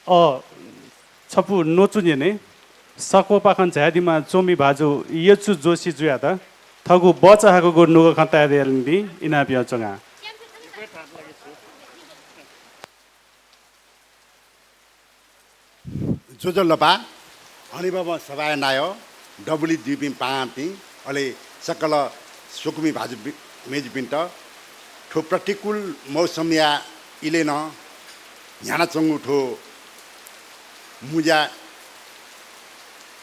छपु नोचुने सको पाखन झ्यादिमा चोमी भाजु यचु जोशी जुया त थगु बचाहाको गो नुगो खता देलनि इना पियचगा जोजो लपा हनिबाबा सभाय नायो डबली दिपि पापि अले सकल सुकुमी भाजु मेज पिन्ट ठो प्रतिकूल मौसम या इलेन न्याना चंगु ठो मुजा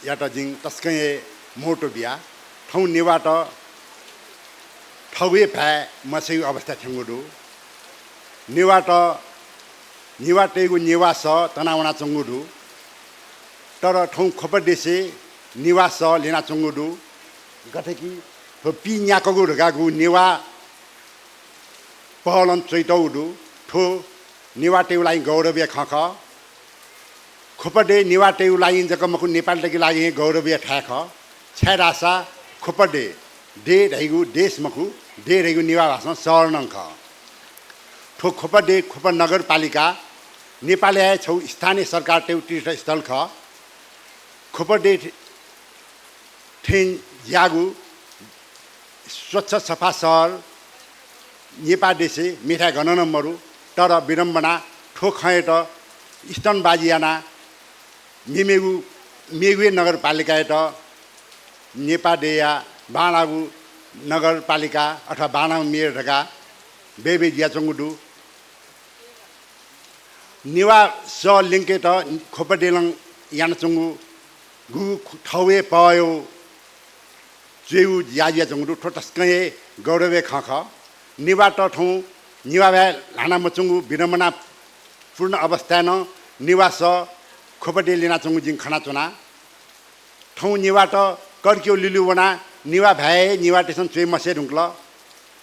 याटा जिङ तस्कै मोटो बिया ठौ नेवाट ठौए भए मसै अवस्था ठेंगुडु नेवाटेगु निवास तनावना चंगुडु तर ठौ खपर देशे निवास लेना चंगुडु गठेकी पि न्याकगु ढगागु नेवा पहलन चैतौडु ठो नेवाटेउलाई गौरवीय खख खोपडे नेवाटेउलाई जकमकु नेपालदेखि लागि गौरवीय ठाख छ्यारासा खोपडे दे रहेगु देशमकु दे रहेगु निवा भाषा सर्णङ्ख ठो खोपडे खोप नगरपालिका नेपाली छौ स्थानीय सरकार टेउ तीर्थ स्थल ख खोपडे ठेन ज्यागु स्वच्छ सफा सहर नेपाल देशे मिठाई घन नम्बरु तर विडम्बना ठो खएट स्तनबाजियाना मेगुए नगरपालिका नेपाडेया बाणागु नगरपालिका अथवा बाणा मेयर ढका बेबे ज्याचंगुडु निवा स लिङ्केट खोपडेलङ यानचंगु गु ठौए पयो जेउ ज्याजिया चंगुडु ठोटस्कै गौरवे खख निवाट ठौ निवाभे लाना मचंगु विडम्बना पूर्ण अवस्था न निवास खोपडे लिना चंगु जिङ खना चुना ठौ निवाट कर्क्यो लिलुवना निवा भए निवा टेसन चुइ मसे ढुङ्कल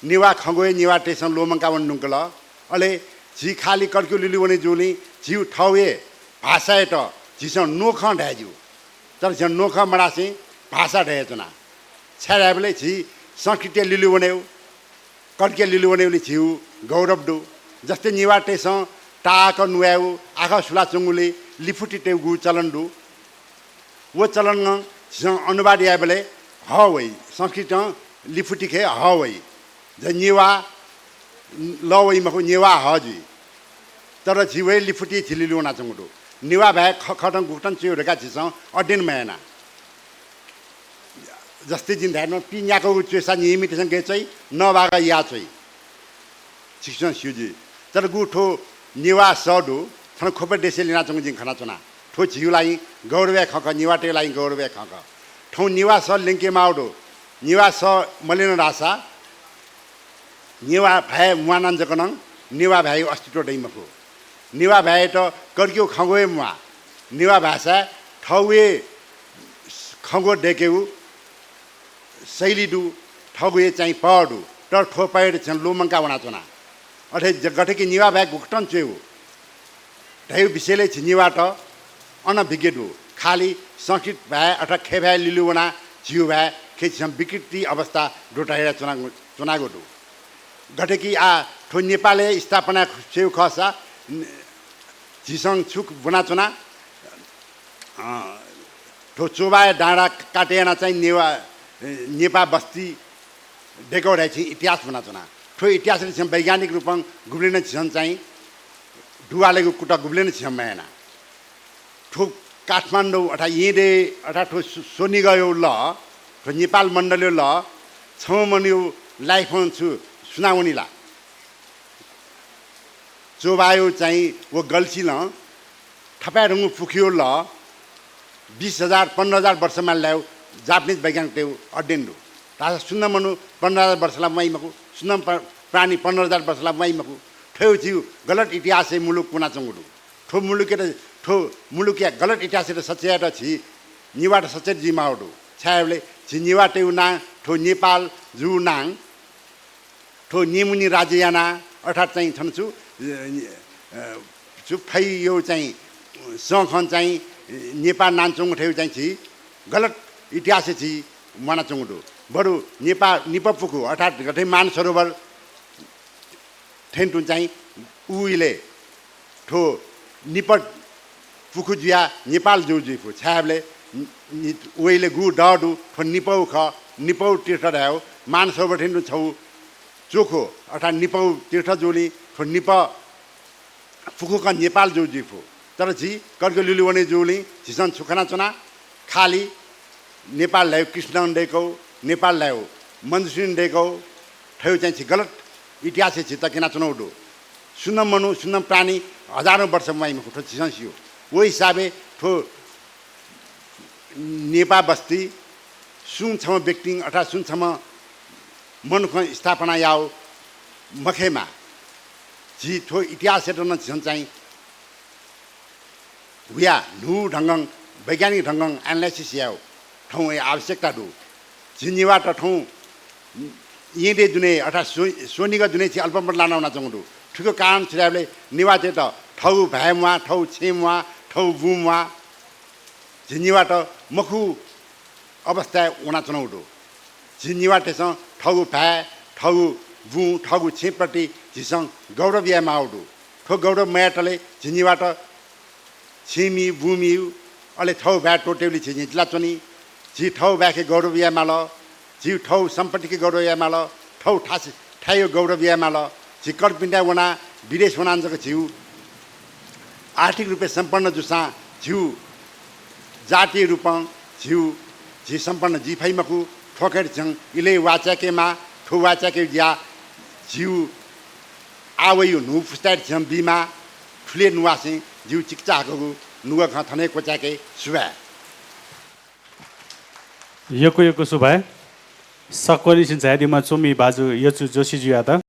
निवा खगोए निवा टेसन लोमङ्का वन ढुङ्कल अले झी खाली कर्क्यो लिलुवने जुली झिउ ठौए भाषा एट झिस नोख ढ्याजु तर झ नोख मडासे भाषा ढ्या चुना छ्याबले झी संस्कृति लिलुवने कर्क्य लिलुवने झिउ गौरव दु जस्तै निवा टेस टाक नुयाउ आखा सुला चंगुले लिफुटी टेगु चलनडु वो चलन अनुवाद याबले हवै संस्कृत लिफुटी खे हवै जनिवा लवै मको निवा हजि तर जिवे लिफुटी थिलिलुना चंगुडु निवा भए खटन गुटन चिउरका छिस अडिन मेना जस्तै जिन धारमा पिन्याको चेसा नियमितसँग गे चाहिँ नभागा या चाहिँ शिक्षण सुजी तर गुठो निवा सडु थन खोपे देशे लिना चंगु जिङ खना चुना ठो झिउलाई गौरवे खख निवाटेलाई गौरवे खख ठौ निवा स लिंके माउडो निवा स मलिन रासा निवा भए मुआनन जकनङ निवा भए अस्तित्व दैमको निवा भए त कर्क्यो खगोए मुआ निवा भाषा ठौए खगो डेकेउ शैलीडु ठगुए चाहिँ पडु तर ठोपाएर छन् लोमङ्का वना चुना अठे गठेकी निवा भए गुक्टन चेउ ढाइ विषयले छिनिबाट अनभिज्ञ खाली संस्कृत भए अथवा खे भए लिलुवना झिउ भए खेसम विकृति अवस्था डोटाएर चुनागो डु गठेकी आ ठो नेपालले स्थापना छेउ खसा झिसङ छुक बुना चुना ठो चोबाए डाँडा काटेना चाहिँ नेपा बस्ती डेकोडा चाहिँ इतिहास बना चुना ठो इतिहासले चाहिँ वैज्ञानिक रूपमा गुब्लिन छिसन चाहिँ डुवालेको कुटा गुब्लिन छिसन मैना ठो काठमाडौँ अथा यिँडे अथा ठो सोनी गयो ल ठो नेपाल मण्डल्यो ल छौ मन्यो लाइफ छु सुनाउनीला चोबायो चाहिँ वो गल्सी ल ठपाइरङ्गु पुख्यो ल 20,000 15,000 वर्षमा ल्यायो जापानिज वैज्ञानिक त्यो अध्ययन ताजा सुन्न मनु 15,000 वर्षलाई माइमको सुन्न प्राणी 15,000 वर्षलाई माइमको ठेउ छिउ गलत इतिहास मुलुक पुना चंगुडु ठो मुलुक ठो मुलुकिया गलत इतिहास सच्याट छि निवाट सचेत जिमाउडु छायले छि निवाटे उना ठो नेपाल जु नाङ ठो निमुनि राज्ययाना अर्थात चाहिँ छन्छु चुफै यो चाहिँ सखन चाहिँ नेपाल नानचोङ ठेउ चाहिँ छि गलत इतिहास छि मना चंगुडु बरु नेपाल निपपुकु अर्थात गठै मान सरोवर ठेन्टुन चाहिँ उइले ठो निपट फुकुजिया नेपाल जोजिफु छ्याबले ओइले गु डडु ठो निपौ ख निपौ तीर्थ रह्यो मानसोबठिनु छौ चोखो अर्थात् निपौ तीर्थ जोली ठो निप फुकुक नेपाल जोजिफु तर जी कर्ग लिलुवने जोली झिसन सुखना चुना खाली नेपाल ल्यायो कृष्ण डेको नेपाल ल्यायो मन्जुसिन डेको ठयो चाहिँ गलत इतिहास छित किना चुनौडो सुन्न मनु सुन्न प्राणी हजारौँ वर्ष माइमा ठो छिसियो वो हिसाबे ठो नेपा बस्ती सुनसम्म व्यक्ति अर्थात् सुनसम्म मनुख स्थापना याओ मखेमा जी ठो इतिहास हेर्न झन् चाहिँ हुया नु ढङ्गङ वैज्ञानिक ढङ्गङ एनालाइसिस याओ ठाउँ आवश्यकता दु झिन्जीबाट ठाउँ यिँले जुने अर्थात् सोनीका जुने चाहिँ अल्पमत लान हुन चाहँदो ठुलो कारण छिराबले निवाचे त ठौ भ्यामवा ठौ छेमवा ठौ बुमवा झिन्जीबाट मखु अवस्था हुन चाहँदो झिन्जीबाटसँग ठौ भ्या ठौ बु ठगु छेप्रति झिसँग गौरवयामा आउडु ठो गौरव मयाटले झिन्जीबाट छिमी भूमि अले ठौ भ्या टोटेउली छिन् जिल्लाचनी झि ठौ भ्याके गौरवयामा ल झि ठौ सम्पत्तिके गौरवयामा ल ठौ ठायो गौरवयामा ल झि कर्पिन्डा वना विदेश वनाञ्चको झिउ आर्थिक रूपले सम्पन्न जुसा झिउ जातीय रूपमा झिउ झि सम्पन्न जिफाइमकु ठोकेर छन् इले वाचाकेमा ठो वाचाके ज्या झिउ आवयो नु फुस्तार छन् बिमा ठुले नुवासे झिउ चिक्चाको नुगा ख थने कोचाके सुबा यको सुबाय सकवनी सिन झादिमा चोमी बाजु यचु जोशी जुया त